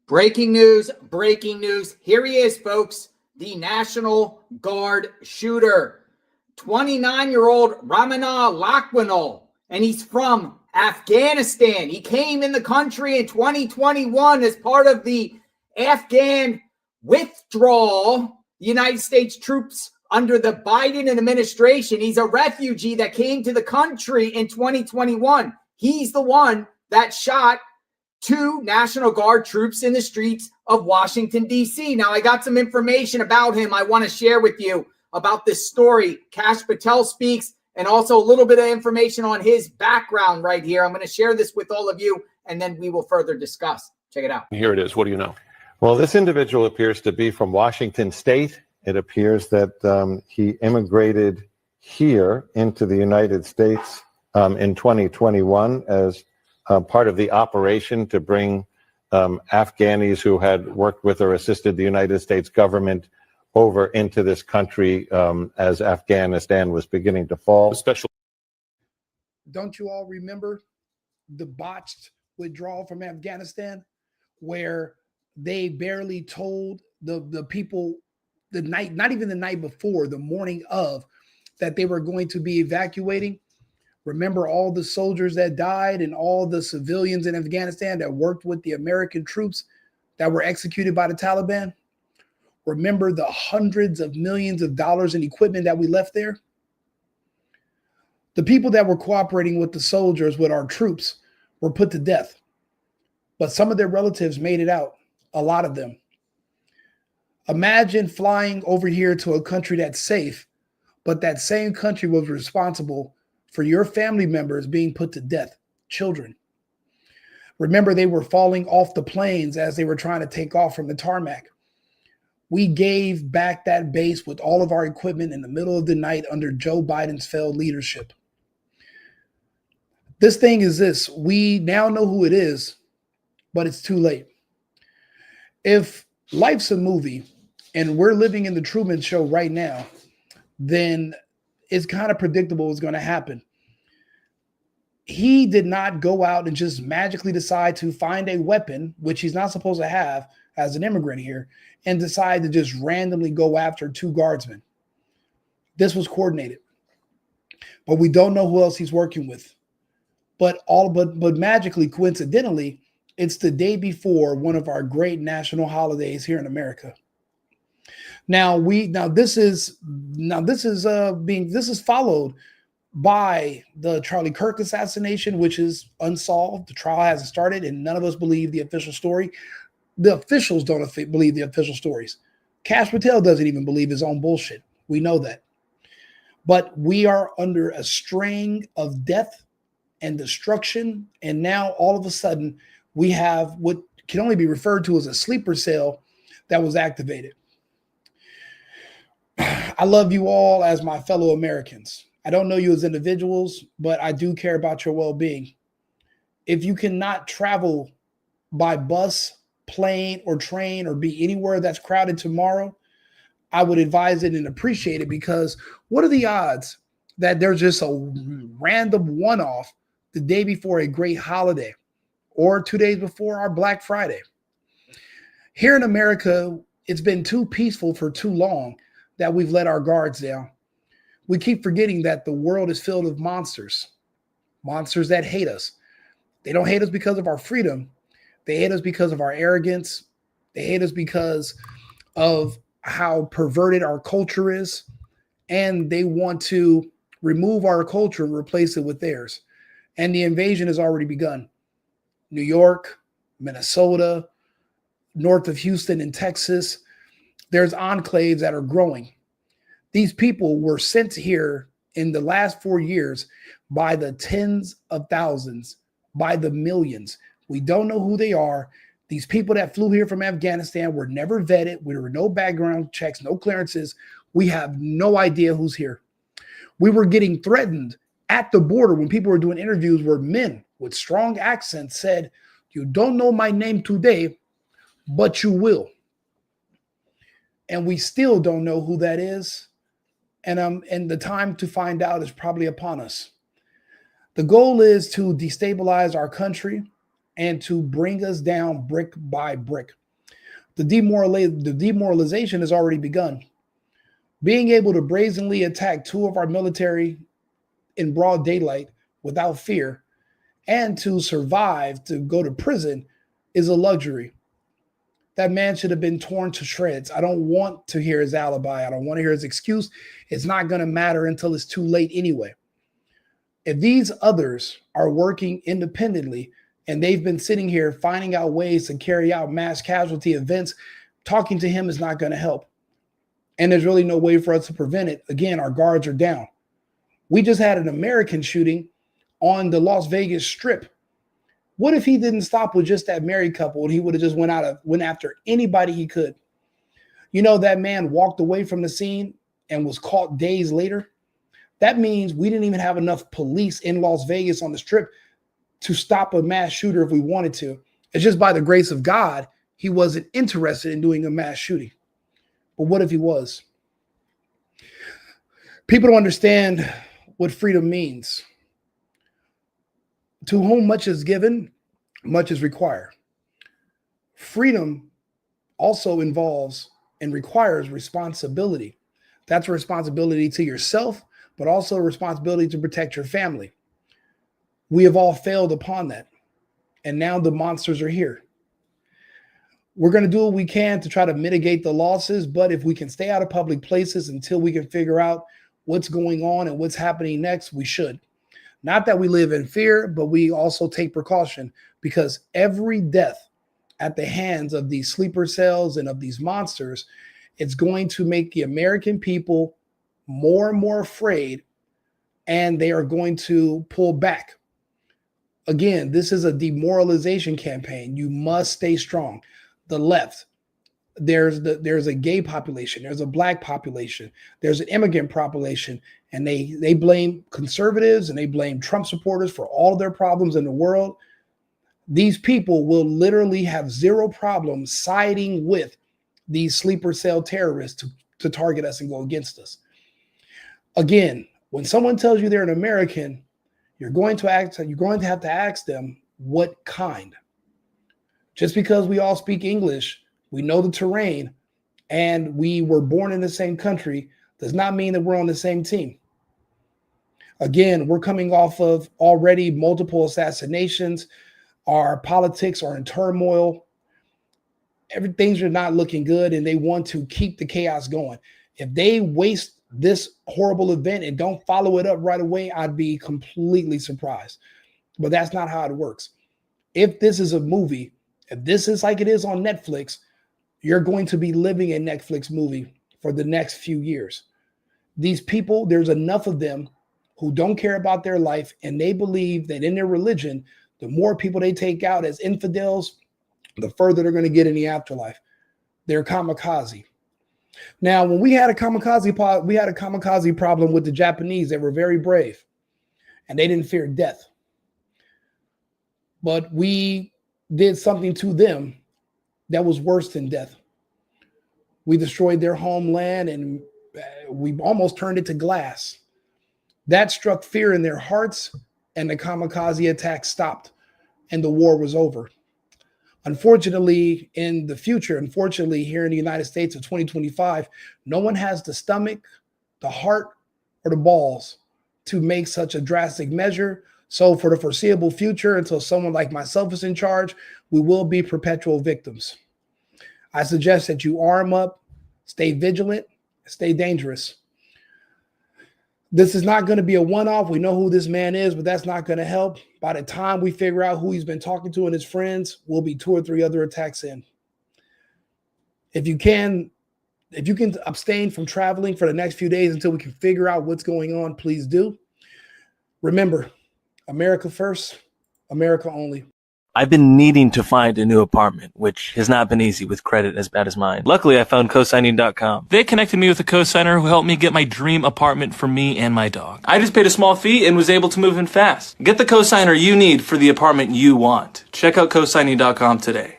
Breaking news, breaking news. Here he is, folks. The National Guard shooter. 29-year-old Rahmanullah Lakanwal, and he's from Afghanistan. He came in the country in 2021 as part of the Afghan Withdrawal, the United States troops under the Biden administration. He's a refugee that came to the country in 2021. He's the one that shot 2 National Guard troops in the streets of Washington, D.C. Now, I got some information about him I want to share with you about this story. Kash Patel speaks, and also a little bit of information on his background right here. I'm going to share this with all of you, and then we will further discuss. Check it out. Here it is. What do you know? Well, this individual appears to be from Washington State. It appears that he immigrated here into the United States in 2021 as part of the operation to bring Afghanis who had worked with or assisted the United States government over into this country as Afghanistan was beginning to fall. Don't you all remember the botched withdrawal from Afghanistan, where they barely told the people the night, not even the night before, the morning of, that they were going to be evacuating? Remember all the soldiers that died and all the civilians in Afghanistan that worked with the American troops that were executed by the Taliban? Remember the hundreds of millions of dollars in equipment that we left there? The people that were cooperating with the soldiers, with our troops, were put to death. But some of their relatives made it out, a lot of them. Imagine flying over here to a country that's safe, but that same country was responsible for your family members being put to death, children. Remember, they were falling off the planes as they were trying to take off from the tarmac. We gave back that base with all of our equipment in the middle of the night under Joe Biden's failed leadership. This thing is this. We now know who it is, but it's too late. If life's a movie and we're living in the Truman Show right now, then it's kind of predictable what's going to happen. He did not go out and just magically decide to find a weapon, which he's not supposed to have as an immigrant here, and decide to just randomly go after 2 guardsmen. This was coordinated. But we don't know who else he's working with. But magically, coincidentally, it's the day before one of our great national holidays here in America. This is followed by the Charlie Kirk assassination, which is unsolved. The trial hasn't started, and none of us believe the official story. The officials don't believe the official stories. Kash Patel doesn't even believe his own bullshit. We know that. But we are under a string of death and destruction, and now all of a sudden we have what can only be referred to as a sleeper cell that was activated. I love you all as my fellow Americans. I don't know you as individuals, but I do care about your well-being. If you cannot travel by bus, plane, or train, or be anywhere that's crowded tomorrow, I would advise it and appreciate it, because what are the odds that there's just a random one-off the day before a great holiday or 2 days before our Black Friday? Here in America, it's been too peaceful for too long that we've let our guards down. We keep forgetting that the world is filled with monsters that hate us. They don't hate us because of our freedom. They hate us because of our arrogance. They hate us because of how perverted our culture is. And they want to remove our culture and replace it with theirs. And the invasion has already begun. New York, Minnesota, north of Houston in Texas, there's enclaves that are growing. These people were sent here in the last 4 years by the tens of thousands, by the millions. We don't know who they are. These people that flew here from Afghanistan were never vetted. There were no background checks, no clearances. We have no idea who's here. We were getting threatened at the border when people were doing interviews where men with strong accents said, "You don't know my name today, but you will." And we still don't know who that is. And the time to find out is probably upon us. The goal is to destabilize our country and to bring us down brick by brick. The demoralization has already begun. Being able to brazenly attack 2 of our military in broad daylight without fear and to survive to go to prison is a luxury. That man should have been torn to shreds. I don't want to hear his alibi. I don't want to hear his excuse. It's not going to matter until it's too late anyway. If these others are working independently and they've been sitting here finding out ways to carry out mass casualty events, talking to him is not going to help. And there's really no way for us to prevent it. Again, our guards are down. We just had an American shooting on the Las Vegas Strip. What if he didn't stop with just that married couple and he would have just went after anybody he could? You know, that man walked away from the scene and was caught days later. That means we didn't even have enough police in Las Vegas on the Strip to stop a mass shooter if we wanted to. It's just by the grace of God, he wasn't interested in doing a mass shooting. But what if he was? People don't understand what freedom means. To whom much is given, much is required. Freedom also involves and requires responsibility. That's a responsibility to yourself, but also a responsibility to protect your family. We have all failed upon that. And now the monsters are here. We're going to do what we can to try to mitigate the losses, but if we can stay out of public places until we can figure out what's going on and what's happening next, we should. Not that we live in fear, but we also take precaution, because every death at the hands of these sleeper cells and of these monsters, it's going to make the American people more and more afraid, and they are going to pull back. Again, this is a demoralization campaign. You must stay strong. The left, there's a gay population, there's a black population, there's an immigrant population, and they blame conservatives and they blame Trump supporters for all of their problems in the world. These people will literally have zero problem siding with these sleeper cell terrorists to target us and go against us. Again, when someone tells you they're an American, you're going to have to ask them what kind. Just because we all speak English, we know the terrain, and we were born in the same country does not mean that we're on the same team. Again, we're coming off of already multiple assassinations. Our politics are in turmoil. Things are not looking good, and they want to keep the chaos going. If they waste this horrible event and don't follow it up right away, I'd be completely surprised. But that's not how it works. If this is a movie, if this is like it is on Netflix, you're going to be living a Netflix movie for the next few years. These people, there's enough of them who don't care about their life, and they believe that in their religion, the more people they take out as infidels, the further they're going to get in the afterlife. They're kamikaze. Now, when we had a kamikaze problem with the Japanese, they were very brave, and they didn't fear death. But we did something to them that was worse than death. We destroyed their homeland, and we almost turned it to glass. That struck fear in their hearts, and the kamikaze attack stopped, and the war was over. Unfortunately, in the future, here in the United States of 2025, no one has the stomach, the heart, or the balls to make such a drastic measure. So for the foreseeable future, until someone like myself is in charge, we will be perpetual victims. I suggest that you arm up, stay vigilant, stay dangerous. This is not going to be a one-off. We know who this man is, but that's not going to help. By the time we figure out who he's been talking to and his friends, we'll be 2 or 3 other attacks in. If you can abstain from traveling for the next few days until we can figure out what's going on, please do. Remember, America first, America only. I've been needing to find a new apartment, which has not been easy with credit as bad as mine. Luckily, I found cosigning.com. They connected me with a cosigner who helped me get my dream apartment for me and my dog. I just paid a small fee and was able to move in fast. Get the cosigner you need for the apartment you want. Check out cosigning.com today.